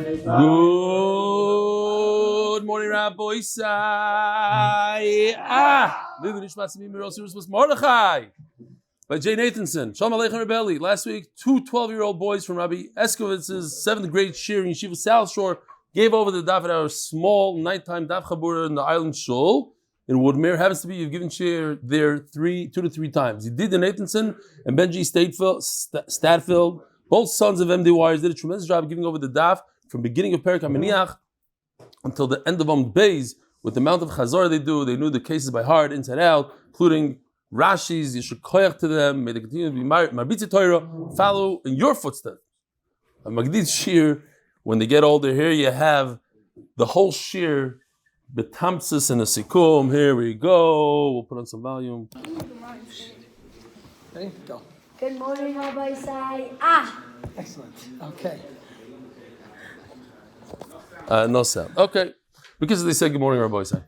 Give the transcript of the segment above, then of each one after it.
Good morning, Rabbi Isai. Nishmat Mordechai by Jay Nathanson. Shalom Aleichem Rebelli. Last week, two 12-year-old boys from Rabbi Eskovitz's 7th grade shir in Yeshiva South Shore gave over the daf at our small nighttime daf chabura in the island shul in Woodmere. Happens to be you've given shir there 2 to 3 times. Yidden Nathanson and Benji Statfield, both sons of MD Wires, did a tremendous job giving over the daf from beginning of Perik HaManiach until the end of Amud Beis. With the amount of chazor they do, they knew the cases by heart, inside out, including Rashi's. You should koyach to them. May they continue to be marbitzi Torah. Follow in your footsteps. A Magdid shir. When they get older, here you have the whole shir, betamtsis and a sikum. Here we go. We'll put on some volume. Ready? Go. Good morning, Rabbi Isai. Excellent. Okay. No sound. Okay. Because they said good morning, Rabbi Isai.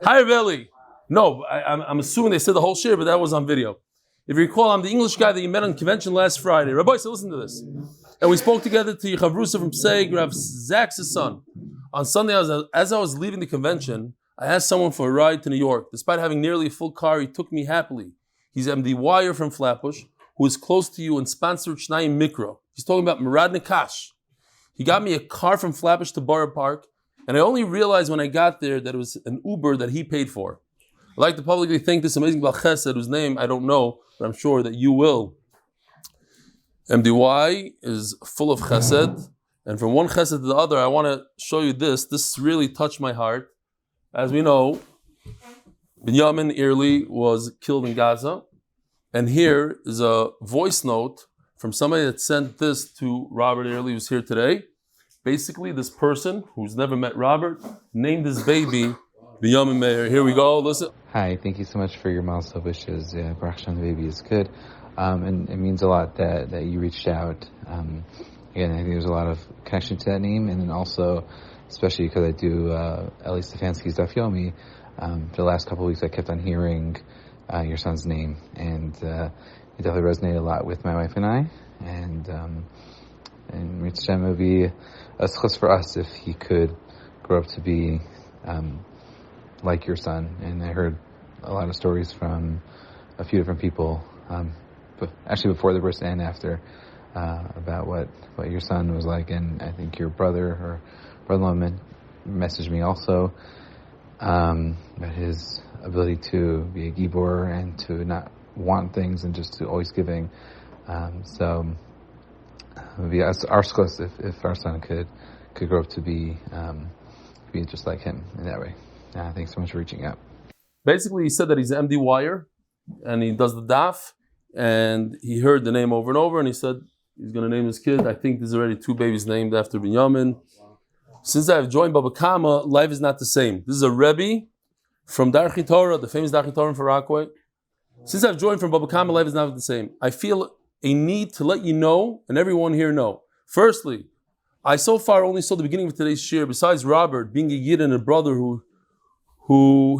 Hi, Belly. No, I'm assuming they said the whole shir, but that was on video. If you recall, I'm the English guy that you met on convention last Friday. Rabbi Isai, listen to this. And we spoke together to Yechavrusa from Pseg, Rav Zach's son. On Sunday, as I was leaving the convention, I asked someone for a ride to New York. Despite having nearly a full car, he took me happily. He's MD Wire from Flatbush, who is close to you and sponsored Shnai Mikro. He's talking about Murad Nakash. He got me a car from Flatbush to Borough Park, and I only realized when I got there that it was an Uber that he paid for. I'd like to publicly thank this amazing Baal Chesed, whose name I don't know, but I'm sure that you will. MDY is full of chesed, and from one chesed to the other, I want to show you this. This really touched my heart. As we know, Binyamin Early was killed in Gaza, and here is a voice note from somebody that sent this to Robert Early, who's here today. Basically, this person who's never met Robert named his baby Binyamin Meyer. Here we go. Listen. Hi, thank you so much for your milestone wishes. Baruch Hashem, the baby is good. And it means a lot that you reached out. Again, I think there's a lot of connection to that name, and then also, especially because I do Eli Stefansky's Daf Yomi, for the last couple of weeks I kept on hearing your son's name, and it definitely resonated a lot with my wife and I, and Mitzvah Hashem would be a zchus for us if he could grow up to be like your son. And I heard a lot of stories from a few different people, but actually before the birth and after, about what your son was like. And I think your brother or brother-in-law messaged me also about his ability to be a gibor and to not want things and just to always giving. So it would be our zchus if our son could grow up to be just like him in that way. Thanks so much for reaching out. Basically, he said that he's an MD Wire, and he does the daf, and he heard the name over and over, and he said he's going to name his kid. I think there's already 2 babies named after Binyamin. Since I've joined Baba Kama, life is not the same. This is a Rebbe from Darchi Torah, the famous Darchi Torah in Farakwe. Since I've joined from Baba Kama, life is not the same. I feel a need to let you know, and everyone here know. Firstly, I so far only saw the beginning of today's shir. Besides Robert being a yidden and a brother who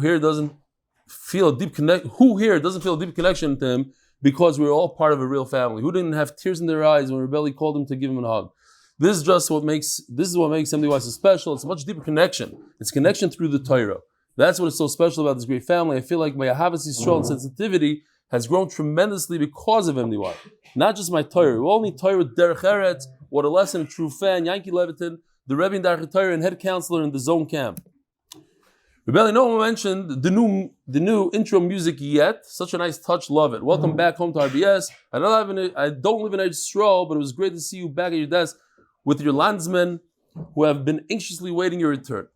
here doesn't feel a deep connection to him, because we're all part of a real family. Who didn't have tears in their eyes when Rebelli called him to give him a hug? This is what makes MDY so special. It's a much deeper connection. It's connection through the Torah. That's what is so special about this great family. I feel like my Ahavas Yisrael and sensitivity has grown tremendously because of MDY. Not just my Torah. We all need Torah derech eretz. What a lesson, a true fan. Yankee Levitin, the Rebbe in Darchi Torah and head counselor in the Zone Camp. Rebelli, no one mentioned the new intro music yet. Such a nice touch, love it. Welcome back home to RBS. I don't live in Yisrael, but it was great to see you back at your desk with your landsmen who have been anxiously waiting your return.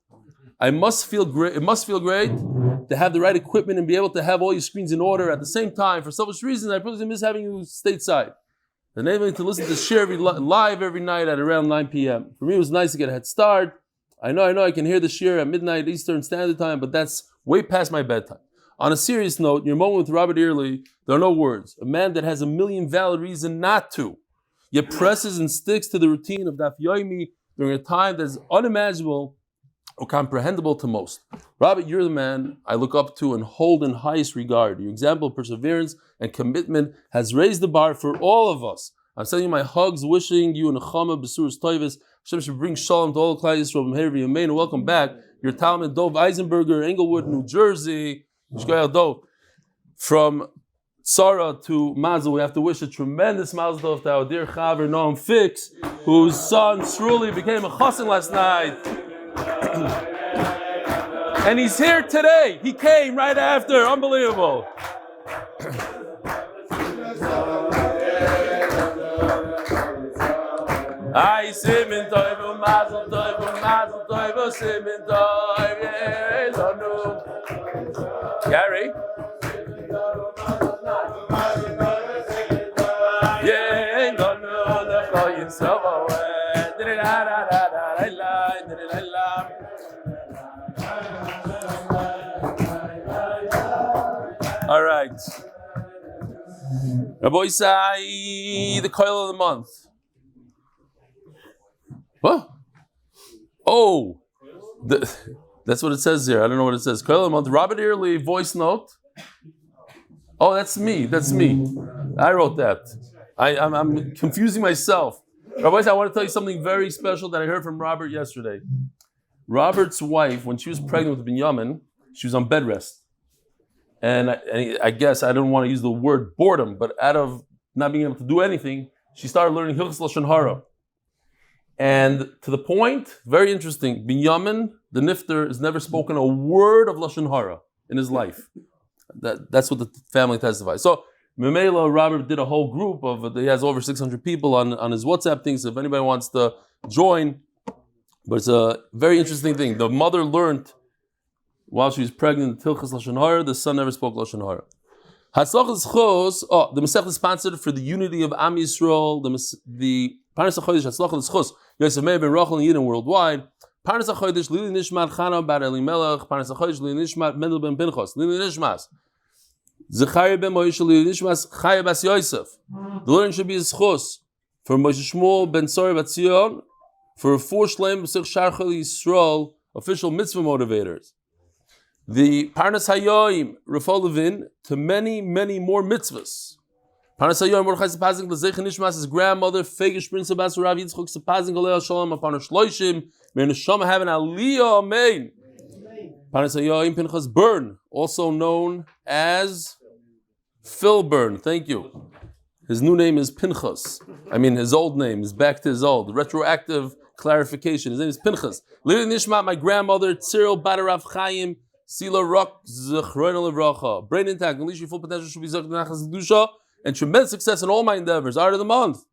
It must feel great to have the right equipment and be able to have all your screens in order at the same time. For selfish reasons, I probably miss having you stateside. Enabling to listen to share live every night at around 9 p.m. For me, it was nice to get a head start. I know I can hear the shir at midnight Eastern Standard Time, but that's way past my bedtime. On a serious note, your moment with Robert Early, there are no words. A man that has a million valid reasons not to, yet presses and sticks to the routine of Daf Yomi during a time that is unimaginable or comprehensible to most. Robert, you're the man I look up to and hold in highest regard. Your example of perseverance and commitment has raised the bar for all of us. I'm sending you my hugs, wishing you neshama b'suras toivus. Hashem should bring shalom to all Klal Yisrael from Herav Yamein. Welcome back. Your Talmud Dov Eisenberger, Englewood, New Jersey. Dov. From Sarah to Mazel, we have to wish a tremendous Mazel Tov to our dear Chaver Noam Fix, whose son truly became a chassan last night. And he's here today. He came right after. Unbelievable. Ay, simin toiv, mazel toiv, simin toiv, Gary? All right. Rabbi Isai, the coil of the month. What? Oh, that's what it says here. I don't know what it says. Coil of the month. Robert Early, voice note. Oh, that's me. I wrote that. I'm confusing myself. Rabbi Isai, I want to tell you something very special that I heard from Robert yesterday. Robert's wife, when she was pregnant with Binyamin, she was on bed rest. And I guess I don't want to use the word boredom, but out of not being able to do anything, she started learning Hilchos Lashon Hara. And to the point, very interesting, Binyamin, the Nifter, has never spoken a word of Lashon Hara in his life. That's what the family testifies. So, Memela, Robert did a whole group of, he has over 600 people on his WhatsApp thing, so if anybody wants to join, but it's a very interesting thing. The mother learned while she was pregnant, Hilchos Lashon Hara, the son never spoke Lashon Hara. Hatzlocha L'zechus, the Masech is sponsored for the unity of Am Yisrael, the Parnas HaChodesh, Hatzlocha L'zechus Yosef Mayer ben Rochel and Yidden worldwide. Parnas HaChodesh, leilo Nishmat, Chaneh bar Elimelech. Parnas HaChodesh, leilo Nishmat, Mendel ben Pinchas, leilo Nishmas. Zechariah ben Moshe, leilo Nishmas, Chaim bas Yosef. The learning should be a zechus for Moshe Shmuel ben Sori bat Zion, for 4 shloshim b'sech Rochel Yisrael, official mitzvah motivators. The Parnas Hayoim, Rafael Levin, to many, many more mitzvahs. Parnas Hayoim, Mordechai Sapoznick, Lzaicher Nishmas, his grandmother, Faigeh Shprintza, Horav Yitzchok Sapoznick, aliyah shalom upon her shloshim. May neshama have an aliyah, amen. Parnas Hayoim, Pinchas Birn, also known as Phil Birn. Thank you. His new name is Pinchas. His old name is back to his old. Retroactive clarification. His name is Pinchas. Leilo Nishmat, my grandmother, Tsiral, Rav Chaim, Celia, zechroina levracha. Brain intact, unleash your full potential, should be zechroina, and tremendous success in all my endeavors. Art of the month.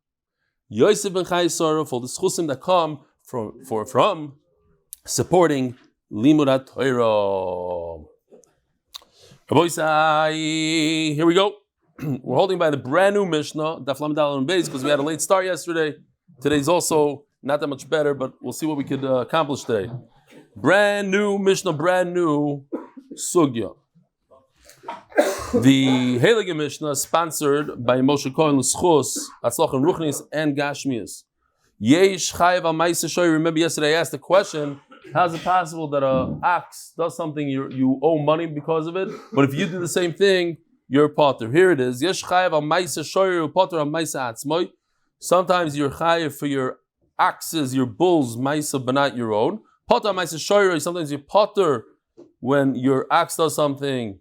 Yosef ben Chai for the shloshim that come from supporting Limud Torah. Here we go. We're holding by the brand new Mishnah, Daf Yomi Beis, because we had a late start yesterday. Today's also not that much better, but we'll see what we could accomplish today. Brand new Mishnah, brand new Sugya. The Heilige Mishnah is sponsored by Moshe Cohen L'Schus, Hatzlocha L'zechus and Gashmias. Yesh Chayav al Ma'aseh Shoyer. Remember yesterday I asked the question, how is it possible that an ox does something, you owe money because of it, but if you do the same thing, you're a potter? Here it is. Yesh Chayav al Ma'aseh Shoyer, potter al Ma'aseh Atzmoi. Sometimes you're chayav for your oxes, your bulls, Ma'aseh, but not your own. Potter Ma'aseh Shoyer, sometimes you potter when your ox does something,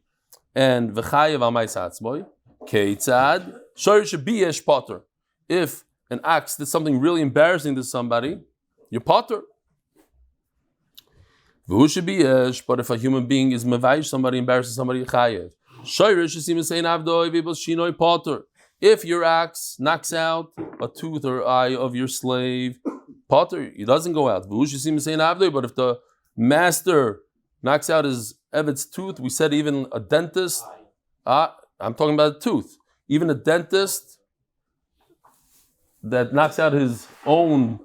and v'chayev al Ma'aseh Atzmoi. Keitzad Shoyer should be yesh potter. If an ox did something really embarrassing to somebody, you're potter. V'hu should be yesh, but if a human being is mevayish somebody, embarrasses somebody, chayev. Shoyer should seem to say avdoi v'ibos shinoi potter. If your ox knocks out a tooth or eye of your slave, potter, he doesn't go out. But if the master knocks out his Evet's tooth, we said even a dentist, I'm talking about a tooth, even a dentist that knocks out his own,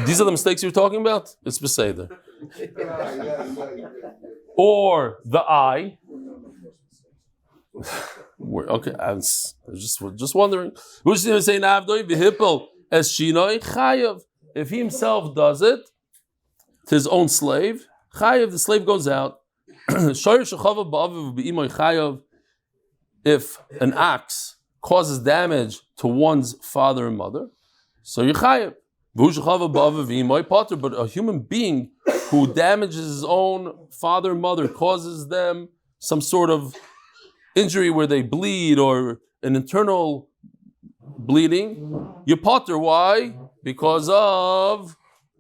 these are the mistakes you're talking about? It's Beseder. Or the eye. Okay, I was just wondering. If he himself does it to his own slave, chayav, the slave goes out. If an ox causes damage to one's father and mother, so you're chayiv. But a human being who damages his own father and mother, causes them some sort of injury where they bleed or an internal bleeding, you're potter. Why? Because of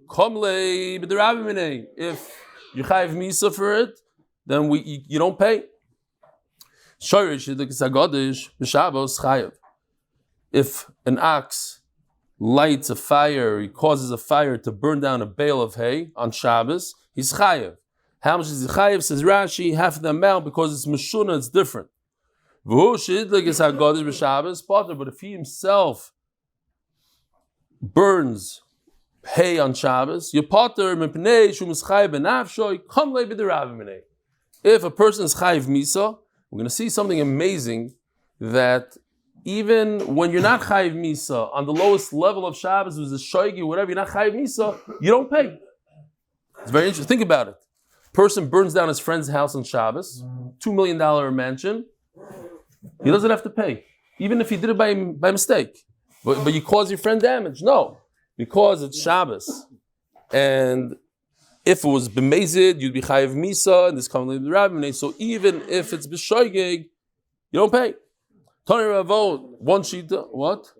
komlei b'derabimine. If you chayiv misa for it, then you don't pay. If an ox lights a fire, he causes a fire to burn down a bale of hay on Shabbos, he's chayiv. How much is he chayiv? Says Rashi, half the amount, because it's meshuna, it's different. But if he himself burns hay on Shabbos, if a person is chayiv misa, we're going to see something amazing, that even when you're not chayiv misa, on the lowest level of Shabbos, it was a shoigi, whatever, you're not chayiv misa, you don't pay. It's very interesting. Think about it. Person burns down his friend's house on Shabbos, $2 million mansion, he doesn't have to pay, even if he did it by mistake. But you cause your friend damage. No, because it's Shabbos. And if it was b'mezid, you'd be chayiv misa, and this comes with Rabbi. So even if it's b'shoigeg, you don't pay. Tony Ravo, one shita, what?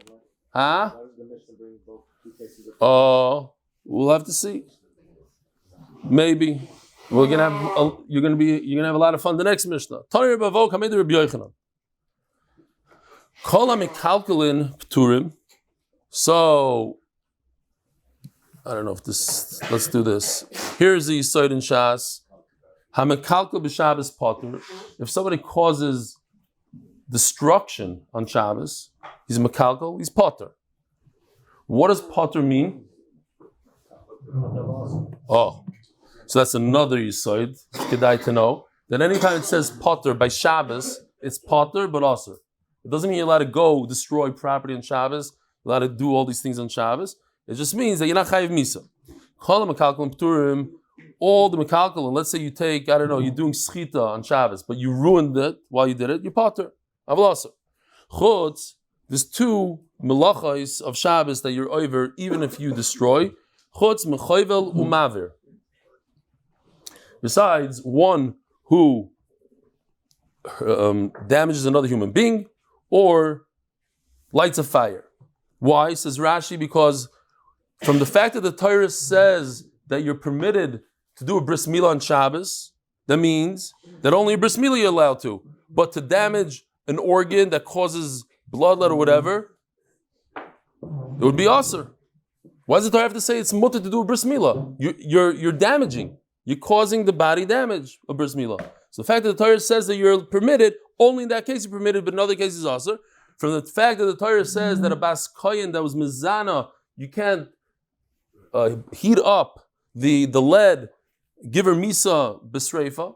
We'll have to see. Maybe you're gonna have a lot of fun the next Mishnah. Tony Ravo, Kamei Rabbi Yochanan. Kol hamikalkelin pturim. So I don't know if this. Let's do this. Here's the Yisod in Shas. Hamikalkel b'Shabbos potter. If somebody causes destruction on Shabbos, he's a mekalkel. He's potter. What does potter mean? Oh, so that's another Yisod. Kedai to know that anytime it says potter by Shabbos, it's potter but also. It doesn't mean you're allowed to go destroy property on Shabbos, you're allowed to do all these things on Shabbos. It just means that you're not chayiv misa. Kol mekalkel pturim, all the mekalkel, and let's say you take, I don't know, you're doing schita on Shabbos, but you ruined it while you did it, you're potter. Avlasa. Chutz, there's two melachos of Shabbos that you're over, even if you destroy. Chutz mechovel umavir. Besides, one who damages another human being, or lights a fire. Why? Says Rashi, because from the fact that the Torah says that you're permitted to do a bris milah on Shabbos, that means that only a bris milah you're allowed to. But to damage an organ that causes bloodlet or whatever, it would be aser. Why does the Torah have to say it's mutter to do a bris milah? You're damaging. You're causing the body damage, a bris milah. So the fact that the Torah says that you're permitted, only in that case you're permitted, but in other cases also. From the fact that the Torah says that a bas koyin that was mizana, you can't heat up the lead, give her misa b'sreifa.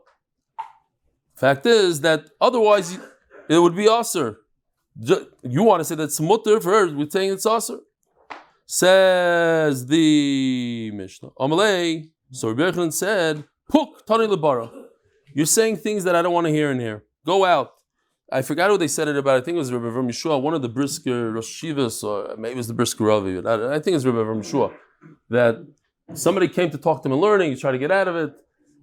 Fact is that otherwise it would be aser. You want to say that's mutter for her, we're saying it's aser. Says the Mishnah. Amalei, so Rabbi Yochanan said, Puk tani lebara. You're saying things that I don't want to hear in here. Go out. I forgot who they said it about. I think it was Rabbi Avram Yeshua, one of the Brisker Rosh Shivas, or maybe it was the Brisker Ravi. I think it's Rabbi Avram Yeshua. That somebody came to talk to him in learning, he tried to get out of it.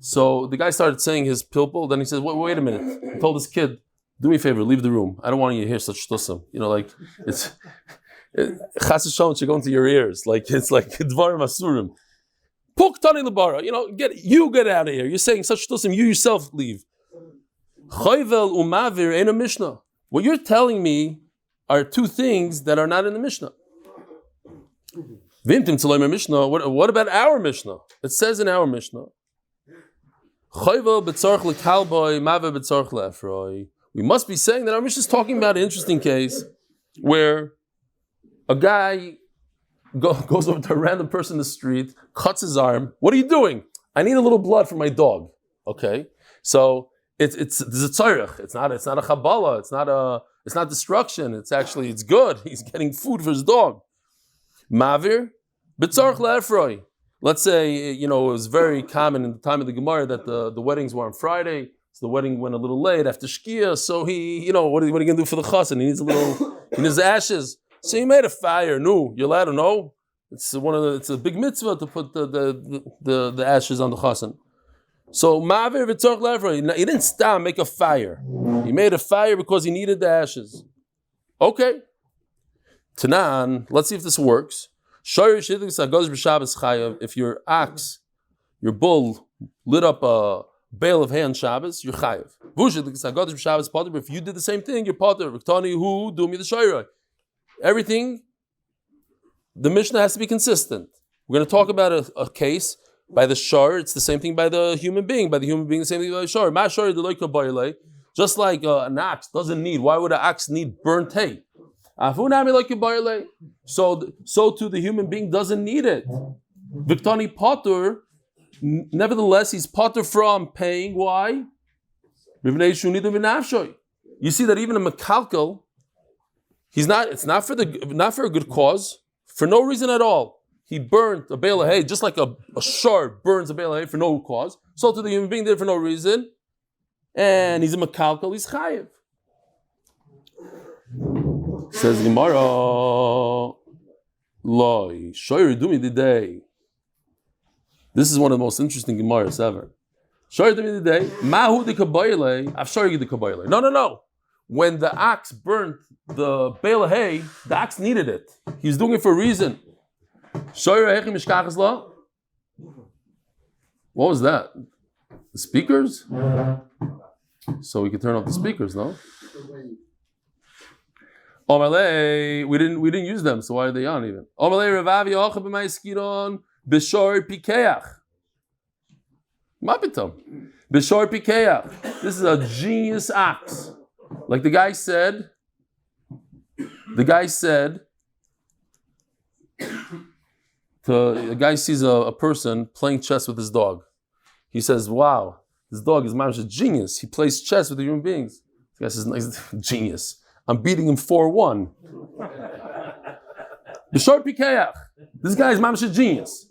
So the guy started saying his pilpul, then he says, wait a minute. He told this kid, do me a favor, leave the room. I don't want you to hear such shtusim. You know, like, it's chas v'shalom should go into your ears. It's like dvarim asurim. Puk tani lebara. You know, get out of here. You're saying such shtusim, you yourself leave. Chayvel umavir ain't a Mishnah. What you're telling me are two things that are not in the Mishnah. Vintim tzalomer Mishnah. What about our Mishnah? It says in our Mishnah, Chayvel betzarch lekalboy mave betzarch leafroi. We must be saying that our Mishnah is talking about an interesting case where a guy goes over to a random person in the street, cuts his arm. What are you doing? I need a little blood for my dog. Okay, so it's a tzarech. It's not a chabala. It's not destruction. It's good. He's getting food for his dog. Mavir b'tzarech le'efroi. Let's say, it was very common in the time of the Gemara that the weddings were on Friday. So the wedding went a little late after Shkia. So he, what are you going to do for the chassan? He needs he needs ashes. So he made a fire. No, you're allowed to know. It's a big mitzvah to put the ashes on the chassan. So Ma'avir v'tzorch levra, he didn't stop make a fire. He made a fire because he needed the ashes. Okay. Tanan, let's see if this works. If your ox, your bull, lit up a bale of hay on Shabbos, you're chayiv. If you did the same thing, you're potter. Everything, the Mishnah has to be consistent. We're going to talk about a case by the shar. It's the same thing by the human being. By the human being, the same thing by the shar. Just like an ox doesn't need. Why would an ox need burnt hay? So too the human being doesn't need it. Viktani potter. Nevertheless, he's potter from paying. Why? You see that even a mekalkel, it's not for a good cause, for no reason at all. He burnt a bale of hay, just like a shard burns a bale of hay for no cause. So to the human being did it for no reason, and he's a mekalkel, he's chayiv. Says Gemara, Loi, shoyer dumi didei. This is one of the most interesting Gemaras ever. Shoyer dumi didei, mahu de kabayle, I've shoyer de kabayle. No. When the ox burnt the bale of hay, the ox needed it. He was doing it for a reason. What was that? The speakers? So we could turn off the speakers, no? We didn't use them, so why are they on even? This is a genius ox. Like the guy said, the guy sees a person playing chess with his dog. He says, wow, this dog is a genius. He plays chess with the human beings. The guy says, nice, genius. I'm beating him 4-1. This guy is a genius.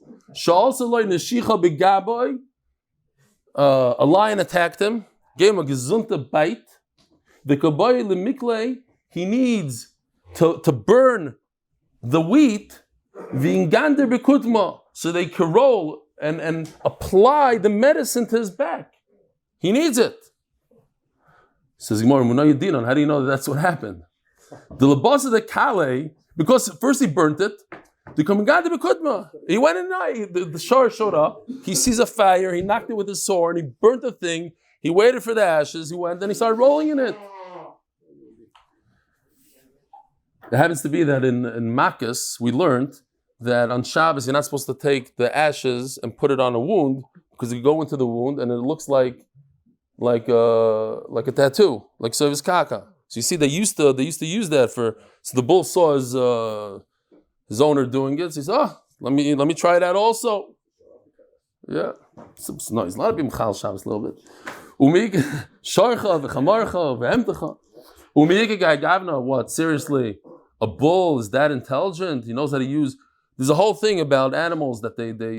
A lion attacked him, gave him a gesunte bite. He needs to burn the wheat, so they can roll and apply the medicine to his back. He needs it. Says Gemara, how do you know that's what happened? The labas of the kale, because first he burnt it. He went in, the shar showed up. He sees a fire. He knocked it with his sword. He burnt the thing. He waited for the ashes. He went, then he started rolling in it. It happens to be that in Makkas, we learned that on Shabbos, you're not supposed to take the ashes and put it on a wound, because you go into the wound and it looks like a tattoo, like service kaka. So you see, they used to use that for. So the bull saw his owner doing it. So he said, let me try that also. Yeah, no, he's allowed to be mechal Shabbos a little bit. What? Seriously, a bull is that intelligent? He knows how to use. There's a whole thing about animals that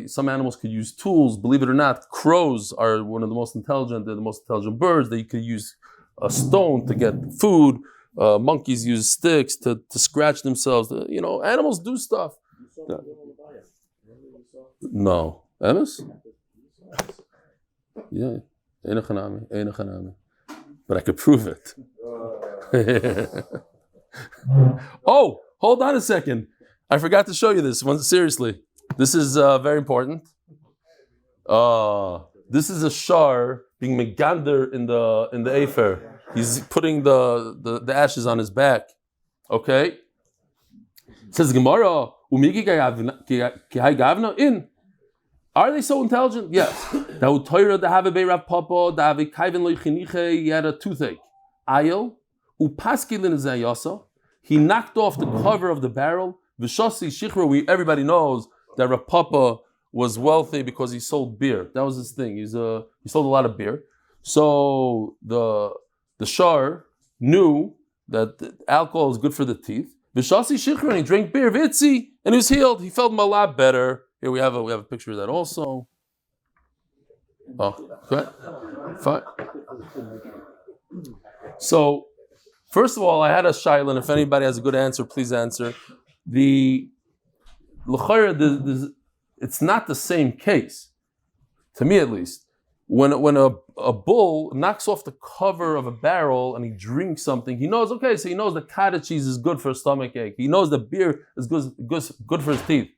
some animals could use tools. Believe it or not, crows are one of the most intelligent. They're the most intelligent birds. They could use a stone to get food. Monkeys use sticks to scratch themselves. Animals do stuff. No, Emes? Yeah, but I could prove it. Oh, hold on a second. I forgot to show you this one. Seriously, this is very important. This is a shar being megander in the Efer. He's putting the ashes on his back. Okay. It says Gemara, are they so intelligent? Yes. He had a toothache. He knocked off the cover of the barrel. Everybody knows that Rav Papa was wealthy because he sold beer. That was his thing. He sold a lot of beer. So the shar knew that alcohol is good for the teeth. V'shasi shichron, he drank beer, vitzi, and he was healed. He felt a lot better. Here we have a picture of that also. Oh, okay. Fine. So, first of all, I had a shaila, and if anybody has a good answer, please answer. It's not the same case, to me at least. When a bull knocks off the cover of a barrel and he drinks something, he knows, okay, so he knows that cottage cheese is good for a stomach ache. He knows that beer is good for his teeth.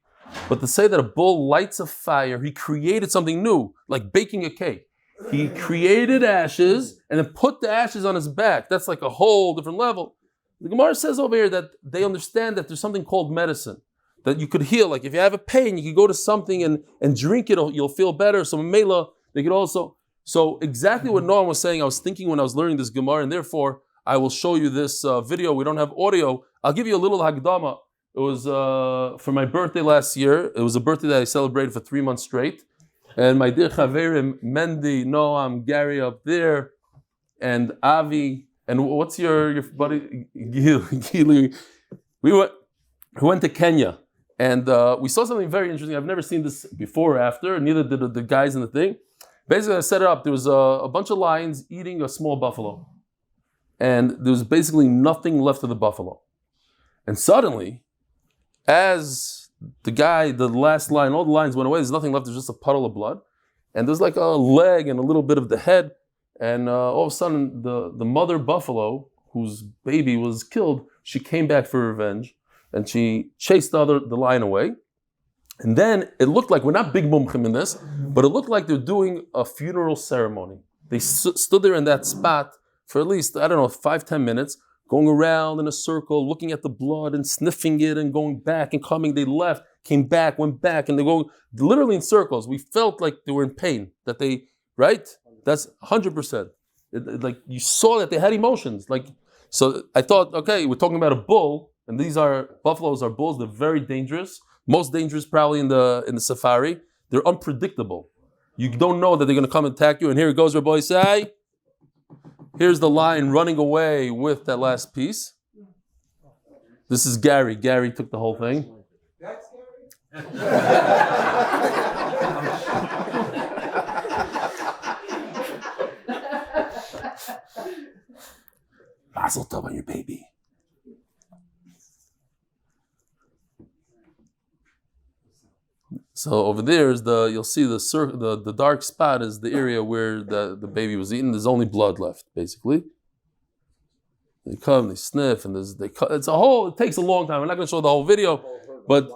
But to say that a bull lights a fire, he created something new, like baking a cake. He created ashes and then put the ashes on his back. That's like a whole different level. The Gemara says over here that they understand that there's something called medicine, that you could heal. Like if you have a pain, you could go to something and drink it, you'll feel better. So Mela, they could also. So exactly what Noam was saying, I was thinking when I was learning this Gemara, and therefore I will show you this video. We don't have audio. I'll give you a little Hagdama. It was for my birthday last year. It was a birthday that I celebrated for 3 months straight. And my dear Chaverim, Mendel, Noam, Gary up there, and Avi, and what's your buddy? Gili. We went to Kenya, and we saw something very interesting. I've never seen this before or after, neither did the guys in the thing. Basically, I set it up. There was a bunch of lions eating a small buffalo. And there was basically nothing left of the buffalo. And suddenly, as the last lion, all the lions went away, there's nothing left, there's just a puddle of blood. And there's like a leg and a little bit of the head. And all of a sudden, the mother buffalo, whose baby was killed, she came back for revenge. And she chased the lion away. And then it looked like, we're not big mumchim in this, but it looked like they're doing a funeral ceremony. They stood there in that spot for at least, 5-10 minutes, going around in a circle, looking at the blood and sniffing it and going back and coming. They left, came back, went back, and they go literally in circles. We felt like they were in pain, that they, right? That's 100%. Like you saw that they had emotions. Like, so I thought, okay, we're talking about a bull, and buffaloes are bulls. They're very dangerous. Most dangerous probably in the safari. They're unpredictable. You don't know that they're going to come and attack you. And here it goes, Rabbi Say. Here's the lion running away with that last piece. This is Gary. Gary took the whole thing. That's Gary? Mazel tov on your baby. So over there is you'll see the dark spot is the area where the baby was eaten. There's only blood left, basically. They come, they sniff, and it takes a long time. I'm not going to show the whole video, but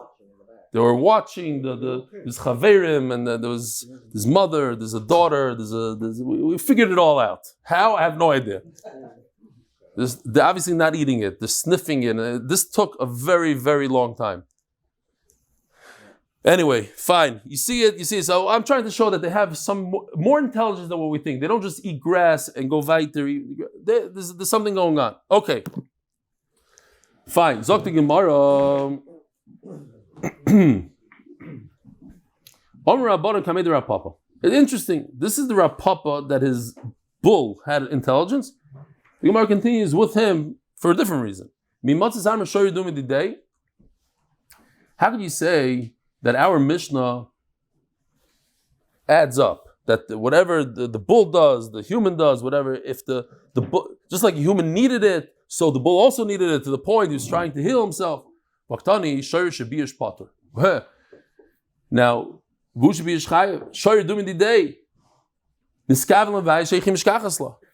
they were watching there's Chaverim, and there was his mother, there's a daughter, we figured it all out. How? I have no idea. They're obviously not eating it, they're sniffing it. This took a very, very long time. Anyway, fine. You see it. So I'm trying to show that they have some more intelligence than what we think. They don't just eat grass and go weiter. There's something going on. Okay. Fine. Zok the Gemara. It's interesting. This is the Rav Papa that his bull had intelligence. The Gemara continues with him for a different reason. How could you say that our Mishnah adds up? That whatever the bull does, the human does, whatever, if the bull, just like a human needed it, so the bull also needed it to the point he was trying to heal himself. Now,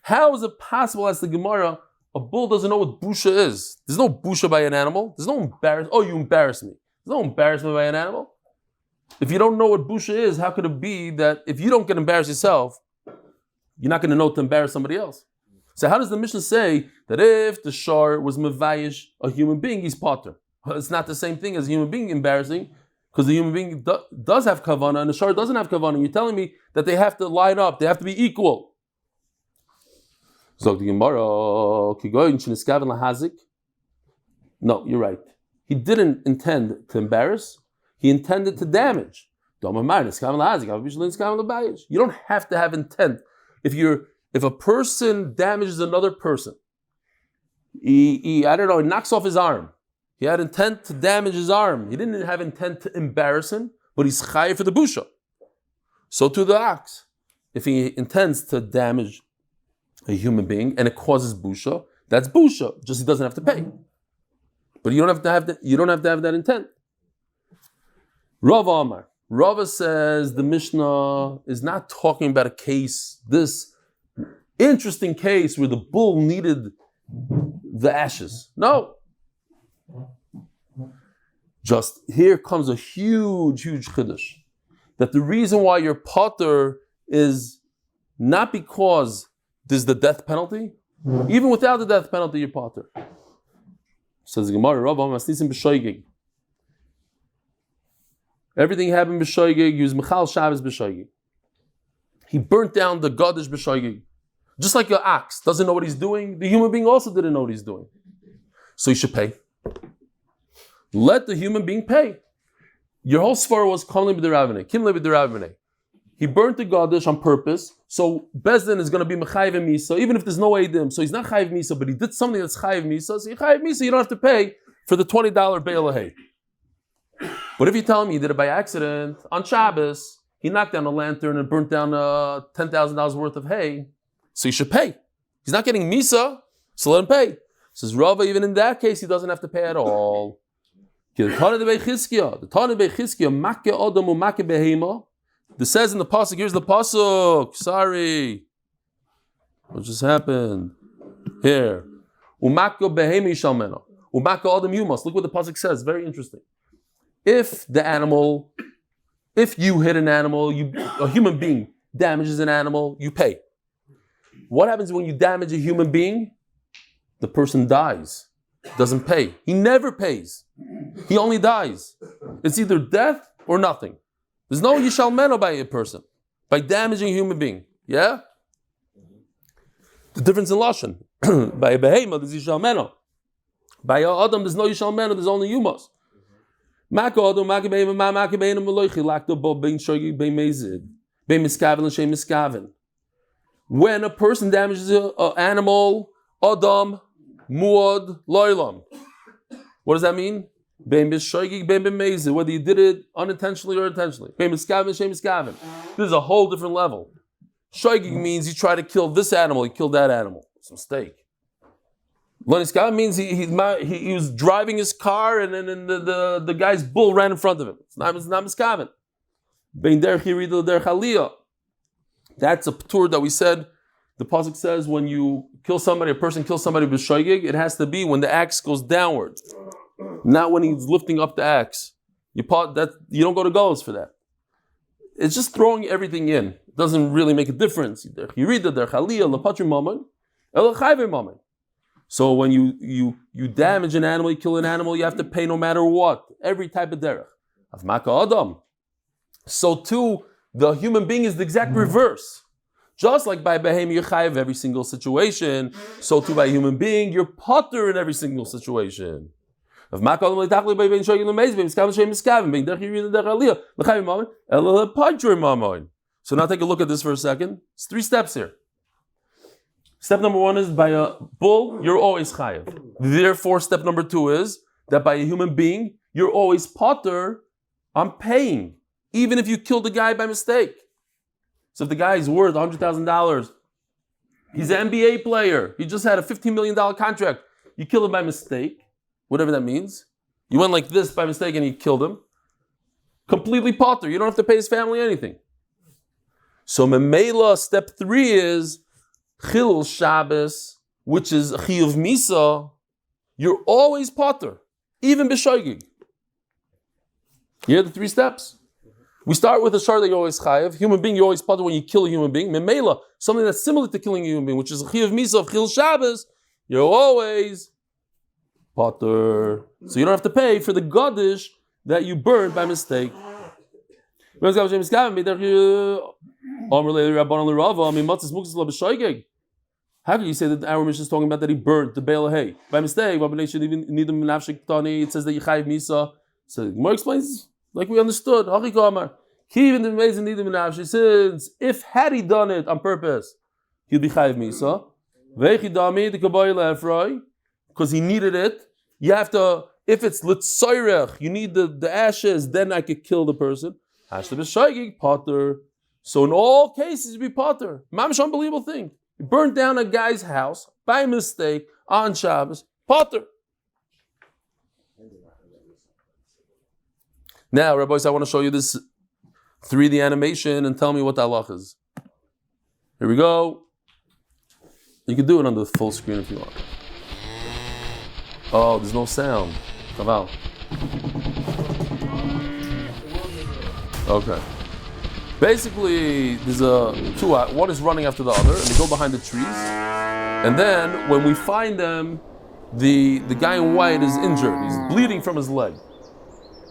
how is it possible, as the Gemara, a bull doesn't know what busha is? There's no busha by an animal. There's no embarrassment. Oh, you embarrass me. There's no embarrassment by an animal. If you don't know what busha is, how could it be that if you don't get embarrassed yourself, you're not going to know to embarrass somebody else? So how does the Mishnah say that if the shar was mevayish a human being, he's potter? Well, it's not the same thing as a human being embarrassing, because the human being does have kavanah and the shar doesn't have kavanah. You're telling me that they have to line up, they have to be equal. No, you're right. He didn't intend to embarrass. He intended to damage. You don't have to have intent. If a person damages another person, he knocks off his arm. He had intent to damage his arm. He didn't have intent to embarrass him, but he's chayav for the busha. So to the ox. if he intends to damage a human being and it causes busha, that's busha. Just he doesn't have to pay. But you don't have to have that. You don't have to have that intent. Rav Amar. Rava says the Mishnah is not talking about a case, this interesting case where the bull needed the ashes. No. Just here comes a huge chiddush. That the reason why you're potter is not because there's the death penalty. Even without the death penalty, you're potter. Says the Gemara, Rav Amar Masnisim b'shoigig. Everything happened b'shoigig. He was Michal Shabbos b'shoigig. He burnt down the Gadish b'shoigig. Just like your ox doesn't know what he's doing, the human being also didn't know what he's doing. So he should pay. Let the human being pay. Your whole svara was Kamli b'deravine, Kimli b'deravine. He burnt the Gadish on purpose, so Bezdin is going to be Mechayiv Misa, even if there's no Eidim. So he's not Chayiv Misa, but he did something that's Chayiv Misa. So you Chayiv Misa, you don't have to pay for the $20 Be'el hay. But if you tell me he did it by accident, on Shabbos, he knocked down a lantern and burnt down $10,000 worth of hay, so he should pay. He's not getting Misa, so let him pay. Says Rava, even in that case, he doesn't have to pay at all. The Taneh Bechizkiya, Make Odom u Make Behema. This says in the pasuk. Here's the pasuk. Sorry, what just happened? Here, Umako Behema Yishalmeno, Umako Odom Yumas. Look what the pasuk says. Very interesting. If you hit an animal, a human being damages an animal, you pay. What happens when you damage a human being? The person dies. Doesn't pay. He never pays. He only dies. It's either death or nothing. There's no yishalmeno by a person, by damaging a human being. Yeah? The difference in Lashon. By a behema, there's yishalmeno. By a adam, there's no yishalmeno, there's only yumas. When a person damages an animal, adam, muad, loilam. What does that mean? Whether you did it unintentionally or intentionally. This is a whole different level. Shoigig means you try to kill this animal, he killed that animal. It's a mistake. Loniskav means he was driving his car and then the guy's bull ran in front of him. It's not miskaven. That's a tour that we said. The pasuk says when you kill somebody, a person kills somebody with shoigig, it has to be when the axe goes downwards, not when he's lifting up the axe. You don't go to gallows for that. It's just throwing everything in. It doesn't really make a difference. So when you damage an animal, you kill an animal, you have to pay no matter what. Every type of derech. So too, the human being is the exact reverse. Just like by Behem you're chayiv every single situation, so too by a human being, you're potter in every single situation. So now take a look at this for a second. It's 3 steps here. Step number 1 is by a bull, you're always chayiv. Therefore, step number 2 is that by a human being, you're always potter on paying, even if you killed the guy by mistake. So if the guy is worth $100,000, he's an NBA player, he just had a $15 million contract, you kill him by mistake, whatever that means. You went like this by mistake and you killed him. Completely potter, you don't have to pay his family anything. So Memela, step 3 is Chilul Shabbos, which is Chiyuv Misa, you're always potter, even b'shoigig. You hear the 3 steps? We start with a shar that you're always chayiv. Human being, you always potter when you kill a human being. Memela, something that's similar to killing a human being, which is a chiyuv misa of chil Shabbos, you're always potter. So you don't have to pay for the gadish that you burned by mistake. How can you say that our mission is talking about that he burnt the bale of hay by mistake? It says that you chayiv misa. So more explains. Like we understood, since if had he done it on purpose, he'd be chayiv misa. Because he needed it. You have to, if it's Lzaicher, you need the ashes, then I could kill the person. Potter. So in all cases, you'd be potter. Mamish, unbelievable thing. You burned down a guy's house by mistake on Shabbos, potter. Now, Rabbis, I want to show you this 3D animation and tell me what the halach is. Here we go. You can do it on the full screen if you want. Oh, there's no sound. Chaval. Okay. Basically, there's one is running after the other, and they go behind the trees. And then, when we find them, the guy in white is injured. He's bleeding from his leg.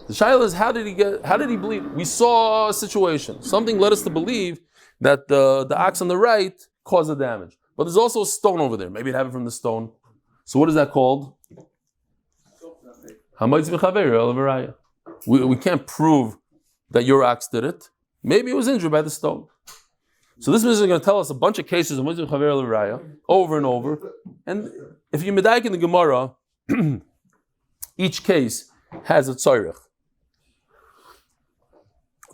The shaila is, how did he bleed? We saw a situation. Something led us to believe that the ox on the right caused the damage. But there's also a stone over there. Maybe it happened from the stone. So what is that called? We can't prove that your ox did it. Maybe it was injured by the stone. So this is going to tell us a bunch of cases of over and over. And if you medaik in the Gemara, each case has a tzarech.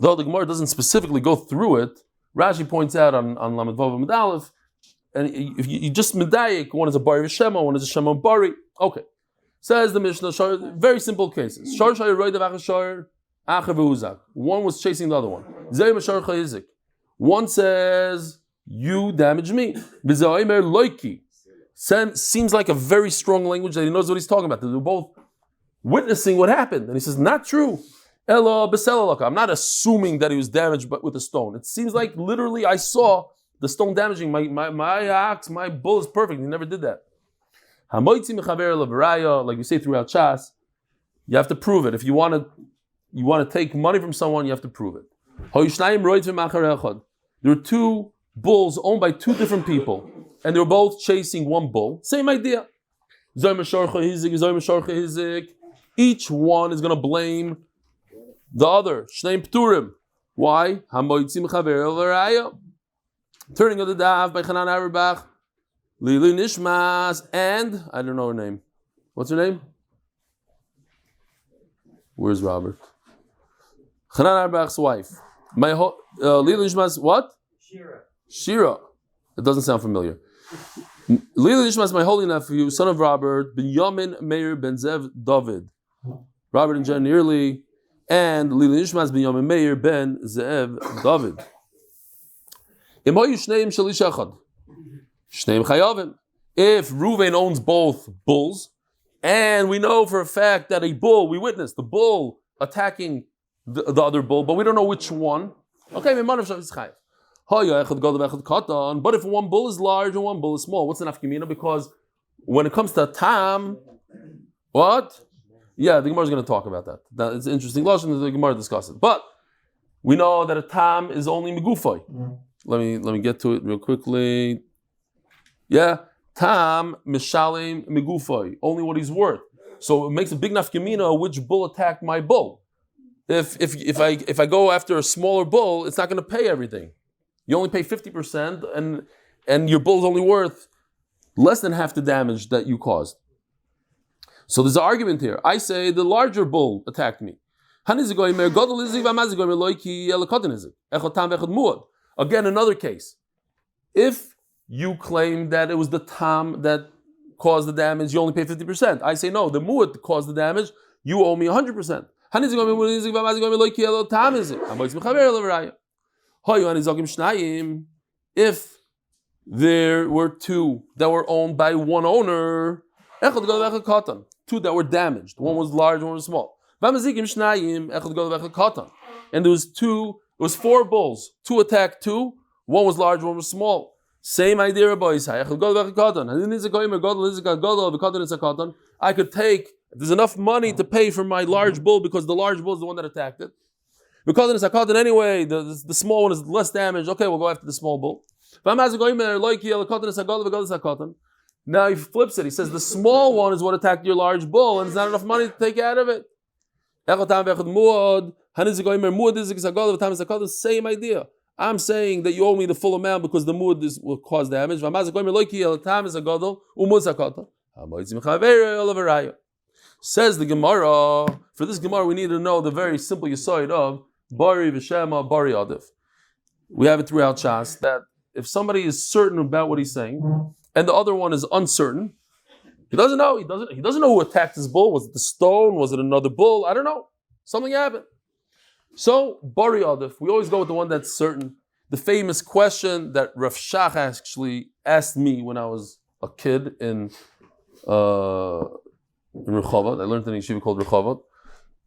Though the Gemara doesn't specifically go through it, Rashi points out on Lamed Vav Amud Aleph, and if you just medayik, one is a bari v'shema, one is a shema bari. Okay. Says the Mishnah, very simple cases. One was chasing the other one. One says, you damaged me. Seems like a very strong language that he knows what he's talking about. They're both witnessing what happened. And he says, not true. I'm not assuming that he was damaged but with a stone. It seems like literally I saw the stone damaging my ox, my bull is perfect. He never did that. Like we say throughout Shas, you have to prove it. If you want to take money from someone, you have to prove it. There were two bulls owned by two different people, and they were both chasing one bull. Same idea. Each one is going to blame the other. Why? Turning of the Daf by Chanan Auerbach, Lzaicher Nishmas, and I don't know her name. What's her name? Where's Robert? Chanan Auerbach's wife. Lzaicher Nishmas, what? Shira. It doesn't sound familiar. Lzaicher Nishmas, my holy nephew, son of Robert, Binyamin Meir ben Zev David. Robert and Jen Early, and Lzaicher Nishmas Binyamin Meir ben Zev David. If Reuven owns both bulls, and we know for a fact that a bull, we witnessed the bull attacking the other bull, but we don't know which one. Okay, but if one bull is large and one bull is small, what's the nafkamina? Because when it comes to tam, what? Yeah, the Gemara is going to talk about that. It's an interesting lashon. The Gemara discusses it, but we know that a tam is only megufay. Let me get to it real quickly. Yeah, tam mishalim megufay, only what he's worth. So it makes a big nafkamina which bull attacked my bull. If I go after a smaller bull, it's not going to pay everything. You only pay 50%, and your bull's only worth less than half the damage that you caused. So there's an argument here. I say the larger bull attacked me. Again, another case. If you claim that it was the tam that caused the damage, you only pay 50%. I say no, the muad caused the damage, you owe me 100%. If there were two that were owned by one owner, two that were damaged, one was large, one was small. And there was two. It was four bulls. Two attacked two. One was large, one was small. Same idea, boys. I could take, there's enough money to pay for my large bull because the large bull is the one that attacked it. Because it's anyway, the small one is less damaged. Okay, we'll go after the small bull. Now he flips it. He says the small one is what attacked your large bull, and there's not enough money to take out of it. Same idea. I'm saying that you owe me the full amount because the mood will cause damage. Says the Gemara. For this Gemara, we need to know the very simple yesod of bari v'shema bari adif. we have it throughout Shas, that if somebody is certain about what he's saying, and the other one is uncertain, he doesn't know. He doesn't know who attacked his bull. Was it the stone? Was it another bull? I don't know. Something happened. So, Bari Adif, we always go with the one that's certain. The famous question that Rav Shach actually asked me when I was a kid in Rehovot. I learned in a yeshiva called Rehovot.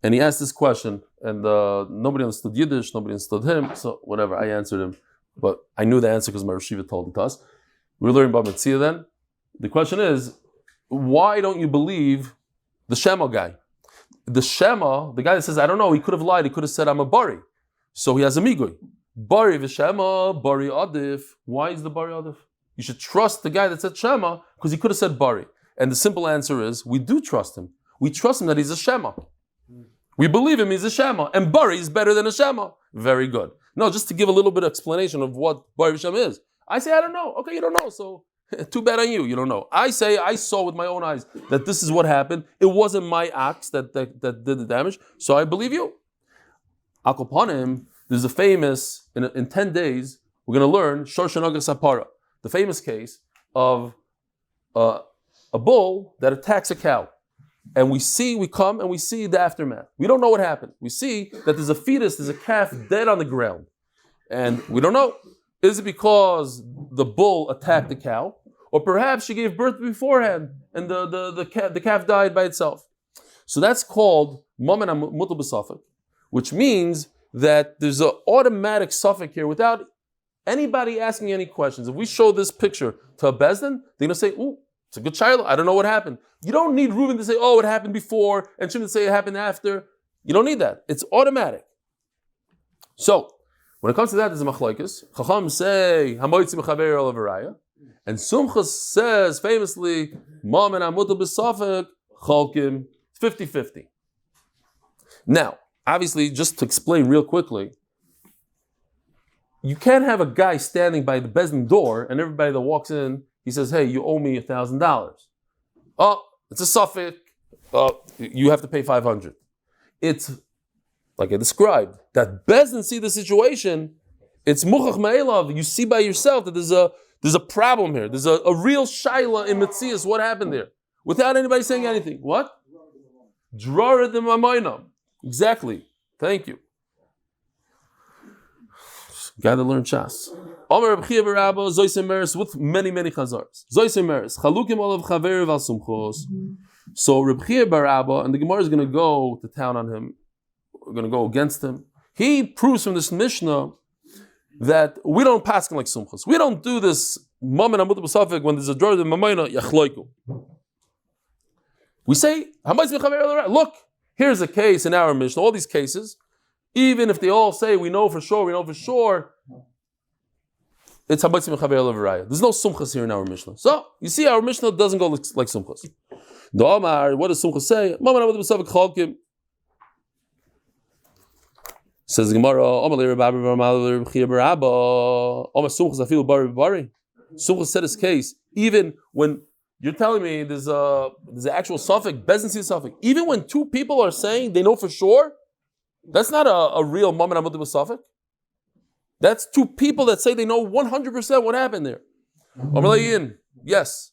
And he asked this question, and nobody understood Yiddish, nobody understood him, so whatever, I answered him. But I knew the answer because my Rashiva told it to us. We were learning about Metzia then. The question is, why don't you believe the Shema guy? The Shema, the guy that says, I don't know, he could have lied, he could have said, I'm a Bari. So he has a Migui. Bari v'Shema, Bari Adif. Why is the Bari Adif? You should trust the guy that said Shema, because he could have said Bari. And the simple answer is, we do trust him. We trust him that he's a Shema. We believe him, he's a Shema. And Bari is better than a Shema. Very good. No, just to give a little bit of explanation of what Bari Shema is. I say, I don't know. Okay, you don't know, so too bad on you, you don't know. I say, I saw with my own eyes that this is what happened. It wasn't my axe that did the damage, so I believe you. Akopanim, there's a famous, in 10 days, we're going to learn Shoshanaga Sapara, the famous case of a bull that attacks a cow. And we come and we see the aftermath. We don't know what happened. We see that there's a fetus, there's a calf dead on the ground. And we don't know. Is it because the bull attacked the cow? Or perhaps she gave birth beforehand and the calf died by itself. So that's called Mamen Mutal B'Safek, which means that there's an automatic suffix here without anybody asking any questions. If we show this picture to a Bezdin, they're going to say, ooh, it's a good child. I don't know what happened. You don't need Reuben to say, oh, it happened before, and Shimon to say it happened after. You don't need that. It's automatic. So, when it comes to that, there's a machlokes. Chacham say, Hamoitzi mechaver el avaraya. And Sumchas says, famously, Mom and Amuta b'safek, Chalkim, 50-50. Now, obviously, just to explain real quickly, you can't have a guy standing by the Bezdin door, and everybody that walks in, he says, hey, you owe me $1,000. Oh, it's a suffix. You have to pay $500. It's, like I described, that Bezdin see the situation, it's muchach ma'elav. You see by yourself that there's a problem here. There's a real shaila in Metzias. What happened there? Without anybody saying anything. What? Drara de mamayna. Exactly. Thank you. Got to learn Shas. Omer Reb Chia bar Abba, Zoyse Meres, with many chazars. Zoyse Meres, Chalukim olav chaver val sumchos. So Reb Chia bar Abba, and the Gemara is going to go to town on him. We're going to go against him. He proves from this Mishnah that we don't pass like sumchos. We don't do this Mamen Amud B'Safek when there's a dror de mamayna yachloiku. We say, look, here's a case in our Mishnah. All these cases, even if they all say we know for sure, it's Habatzim Chaver Levaraya. There's no Sumchas here in our Mishnah. So, you see, our Mishnah doesn't go like Sumchas. The Omar, what does Sumchas say? Says the Gemara, Sumchas said his case, even when you're telling me there's an actual suffix, Bezdin sees a suffix, even when two people are saying they know for sure, that's not a real Mamen Amud B'Safek. That's two people that say they know 100% what happened there. Yes.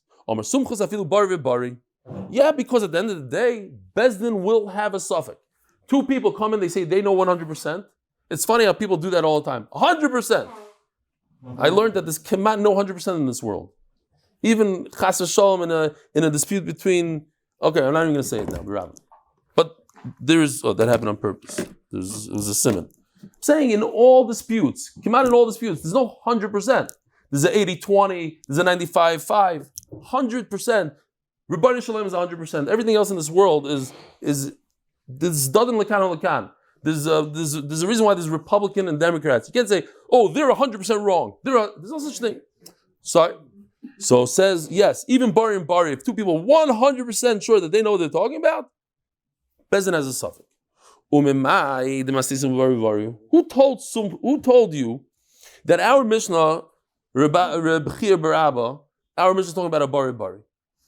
Yeah, because at the end of the day, Bezdin will have a suffix. Two people come in, they say they know 100%. It's funny how people do that all the time. 100%. I learned that this cannot know 100% in this world. Even Chas v'Shalom in a dispute between, okay, I'm not even going to say it now, but that happened on purpose. It was a simon. Saying in all disputes, there's no 100%. There's an 80-20, there's a 95-5, 100%. Rebbeinu Shalom is 100%. Everything else in this world is this doesn't lekan. There's a reason why there's Republican and Democrats. You can't say, oh, they're 100% wrong. There's no such thing. So it says, yes, even Bari and Bari, if two people 100% sure that they know what they're talking about, Bezdin has a suffix. Who told you that our Mishnah, Reb Chia bar Abba, our Mishnah is talking about a Bari.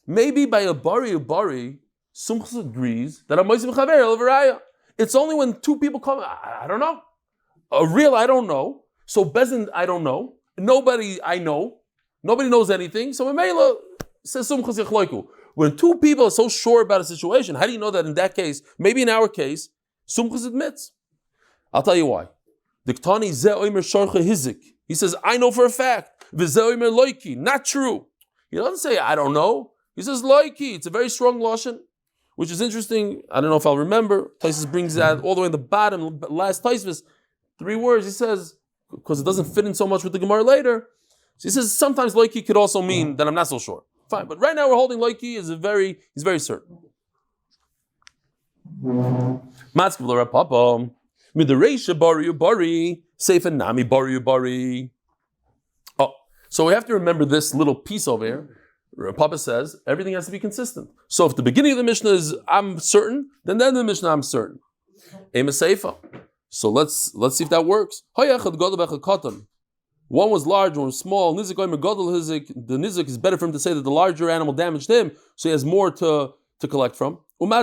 Maybe by a Bari, Sumchus agrees that a Moisim Chaver El Varaya. It's only when two people come, I don't know. A real I don't know. So Bezin, I don't know. Nobody I know. Nobody knows anything. So Mamela says Sumchas Yachloiku. When two people are so sure about a situation, how do you know that in that case, maybe in our case, Sumchas admits? I'll tell you why. Diktani Ze Oimer Sharcha Hizik. He says, I know for a fact. Vize Oimer Loiki. Not true. He doesn't say, I don't know. He says, Loiki. It's a very strong lashon, which is interesting. I don't know if I'll remember. Taisus brings that all the way in the bottom, last Taisus, 3 words. He says, because it doesn't fit in so much with the Gemara later. So he says, sometimes Loiki could also mean that I'm not so sure. Fine, but right now we're holding Loiki he's very certain. Matzkiv l'Rapapa. Midareisha bari bari. Seifa nami bari bari. Oh, so we have to remember this little piece over here. Papa says everything has to be consistent. So if the beginning of the Mishnah is I'm certain, then the end of the Mishnah I'm certain. Ema Seifa. So let's see if that works. One was large, one was small. The nizik is better for him to say that the larger animal damaged him, so he has more to collect from. And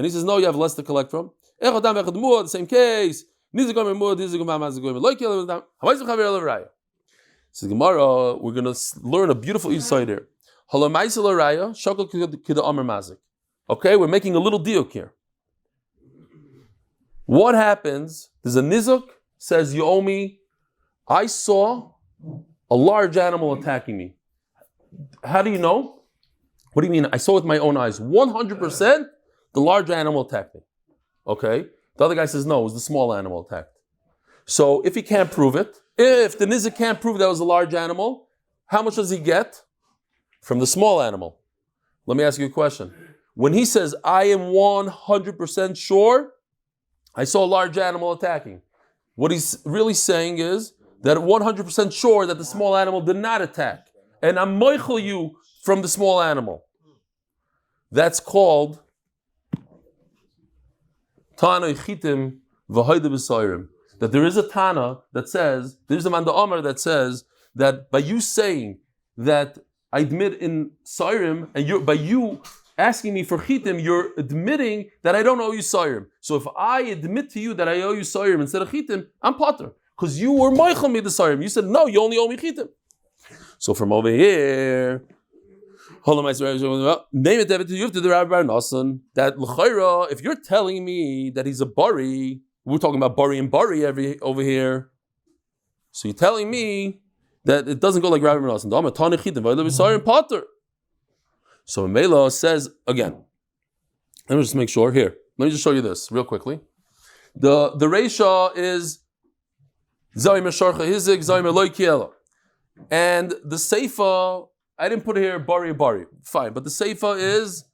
he says, no, you have less to collect from. The same case. So Gemara, we're going to learn a beautiful insight here. Okay, we're making a little diuk here. What happens? There's a nizuk, says, you owe me. I saw a large animal attacking me. How do you know? What do you mean? I saw with my own eyes. 100% the large animal attacked me. Okay? The other guy says, no, it was the small animal attacked. So if he can't prove it, if the nizik can't prove that was a large animal, how much does he get? From the small animal. Let me ask you a question. When he says, I am 100% sure, I saw a large animal attacking. What he's really saying is that 100% sure that the small animal did not attack. And I'm moichel you from the small animal. That's called Tana Chitim V'Hoide B'Soirim. That there is a Tana that says, there's a Manda Omer that says that by you saying that I admit in Soirim, and by you asking me for Chitim, you're admitting that I don't owe you Soirim. So if I admit to you that I owe you Soirim instead of Chitim, I'm Potter. Because you were Moichel me the Soirim. You said, no, you only owe me Chitim. So from over here, that l'chayra, if you're telling me that he's a bari, we're talking about bari and bari over here. So you're telling me that it doesn't go like Rabbi Nosson. So Mela says again. Let me just make sure here. Let me just show you this real quickly. The Reisha is Zayim Sharcha Hizik Zayim Eloi Kiela, and the Seifa. I didn't put it here bari. Fine, but the Seifa is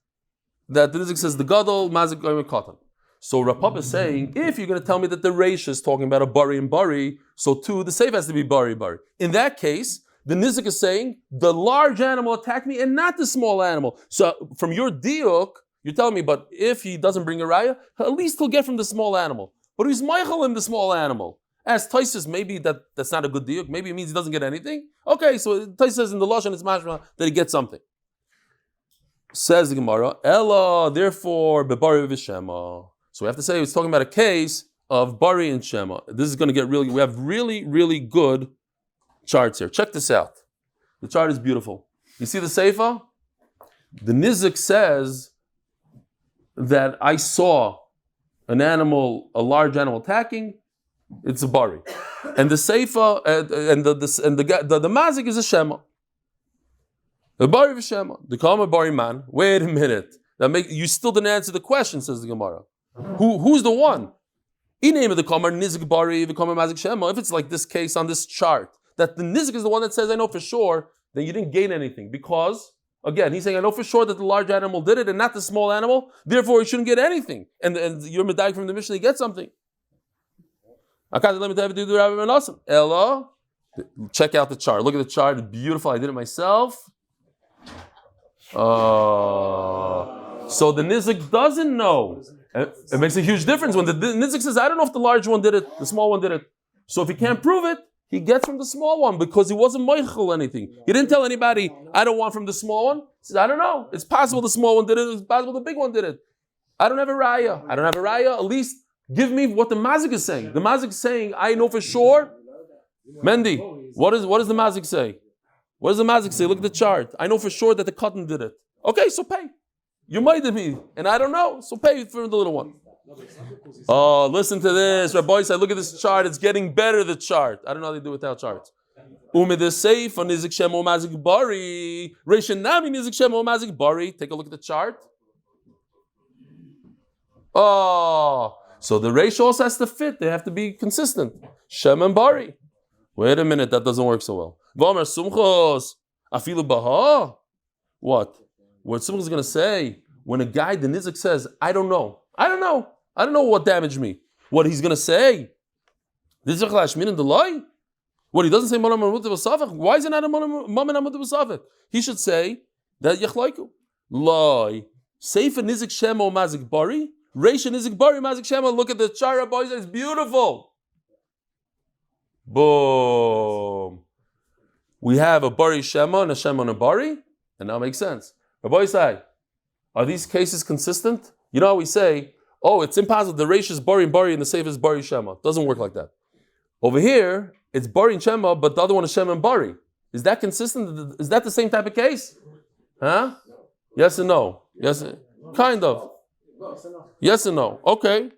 that the Nizik says the Gadol Mazik Goyim Katan. So Rapap is saying, if you're going to tell me that the Reish is talking about a bari and bari, so too the Seifa has to be bari. In that case, the Nizik is saying the large animal attacked me and not the small animal. So from your diuk, you're telling me, but if he doesn't bring a raya, at least he'll get from the small animal. But he's Michael in the small animal. As Taisus, maybe that's not a good diuk. Maybe it means he doesn't get anything. Okay, so Taisus says in the Lashon it's mashma that he gets something. Says the Gemara, Ella, therefore, bebari v'shema. So we have to say it's talking about a case of bari and shema. This is going to get we have really, really good charts here. Check this out. The chart is beautiful. You see the Seifa? The Nizik says that I saw a large animal attacking. It's a bari, and the Seifa and the mazik is a shema. The bari v'shema. The kama bari man. Wait a minute. You still didn't answer the question. Says the Gemara. Who's the one? In name of the kama nizik bari the kama mazik shema. If it's like this case on this chart, that the nizik is the one that says I know for sure, then you didn't gain anything because again he's saying I know for sure that the large animal did it and not the small animal. Therefore, he shouldn't get anything. And you're medayik from the Mishnah, you get something. Ella, check out the chart. Look at the chart. It's beautiful. I did it myself. So the Nizik doesn't know. It makes a huge difference when the Nizik says, I don't know if the large one did it, the small one did it. So if he can't prove it, he gets from the small one because he wasn't moichel anything. He didn't tell anybody, I don't want from the small one. He says, I don't know. It's possible the small one did it. It's possible the big one did it. I don't have a raya. At least Give me what the mazik is saying. The mazik is saying, I know for sure. Mendy, what does the mazik say? What does the mazik say? Look at the chart. I know for sure that the cotton did it. Okay, so pay. You might have me, and I don't know, so pay for the little one. Oh, listen to this. Rabbi said, look at this chart. It's getting better, the chart. I don't know how they do without charts. Take a look at the chart. Oh, so the ratio also has to fit. They have to be consistent. Shem and Bari. Wait a minute, that doesn't work so well. What? What Sumchos is going to say when a guy, the Nizik says, I don't know what damaged me. What he's going to say? What, he doesn't say why is it not a Amud Beis? He should say that Yachlaiku. Loi. Seifa Nizik Shemo Mazik Bari. Reisha Nizik Bari Mazik Shemo. Look at the chara, boys. It's beautiful. Boom. We have a Bari Shema and a Shema and a Bari. And now it makes sense. Rabbi say, are these cases consistent? You know how we say, oh, it's impossible. The Reish is Bari and Bari and the Seif is Bari Shema. Doesn't work like that. Over here, it's Bari and Shema, but the other one is Shema and Bari. Is that consistent? Is that the same type of case? Huh? Yes and no. Yes, kind of. Yes and no. Okay.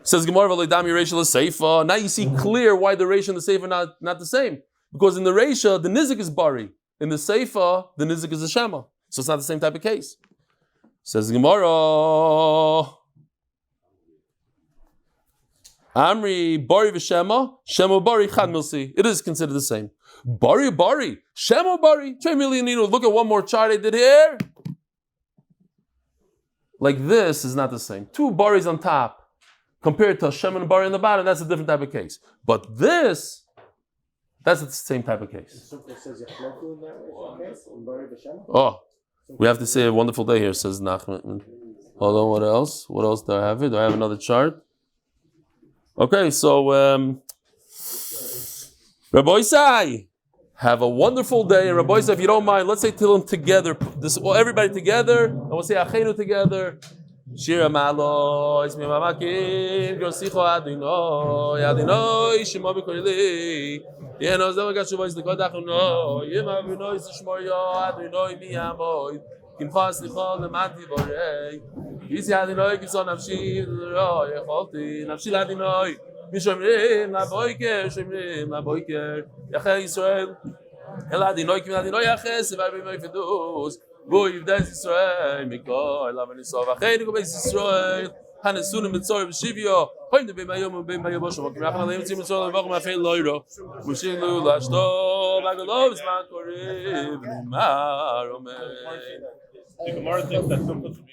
Says Gemara V'leidami Reisha L'Seifa. Now you see clear why the Reisha and the Seifa are not the same. Because in the Reisha, the Nizik is Bari. In the Seifa, the Nizik is a Shema. So it's not the same type of case. Says Gemara. Amri Bari v'Shema, Shema Bari Chad Milsi. It is considered the same. Bari, Shema Bari. 3 million. Look at one more chart I did here. Like this is not the same. 2 Baris on top compared to Shema and Bari on the bottom. That's a different type of case. But this, that's the same type of case. Oh, we have to say a wonderful day here, says Nachman. Hold on, what else? What else do I have here? Do I have another chart? Okay, so Rabbi Isai, have a wonderful day. And Rabbi Isai, if you don't mind, let's say Tehillim together. Everybody together, and we'll say Achenu together. Shira Malo, Ismi Mamakin, Grosicho Adino, Adino, Shimo Bikorili. Yeno Zeva Gashuva is the God Achuno, Yema Vino is Shmoyo, Adino, Miyamoy, Pinchas Lichol, the Mati Borei. Yisi Adino, Kison Nafshi, Yecholti, Nafshi Adino, Mishomrim, Laboiker, Yachel Yisrael, El Adino, Kim Adino, Yachel, Sevar Bimoi Fedus. Boy, if that's Israel, Mikol, Love and Yisrael, Achei, Nico Beis Yisrael, Hanesunim, Mitzor, B'Shivyo, Hoim, the B'Mayom, B'Mayobosho, Kimachal, Leim, Tzim, Mitzor, Levoch, Mafei, Leilo, Mushin, Lu, Lashto, Bagalov, Zman, Korib, Nimar, Amen. The Gemara thinks that something should be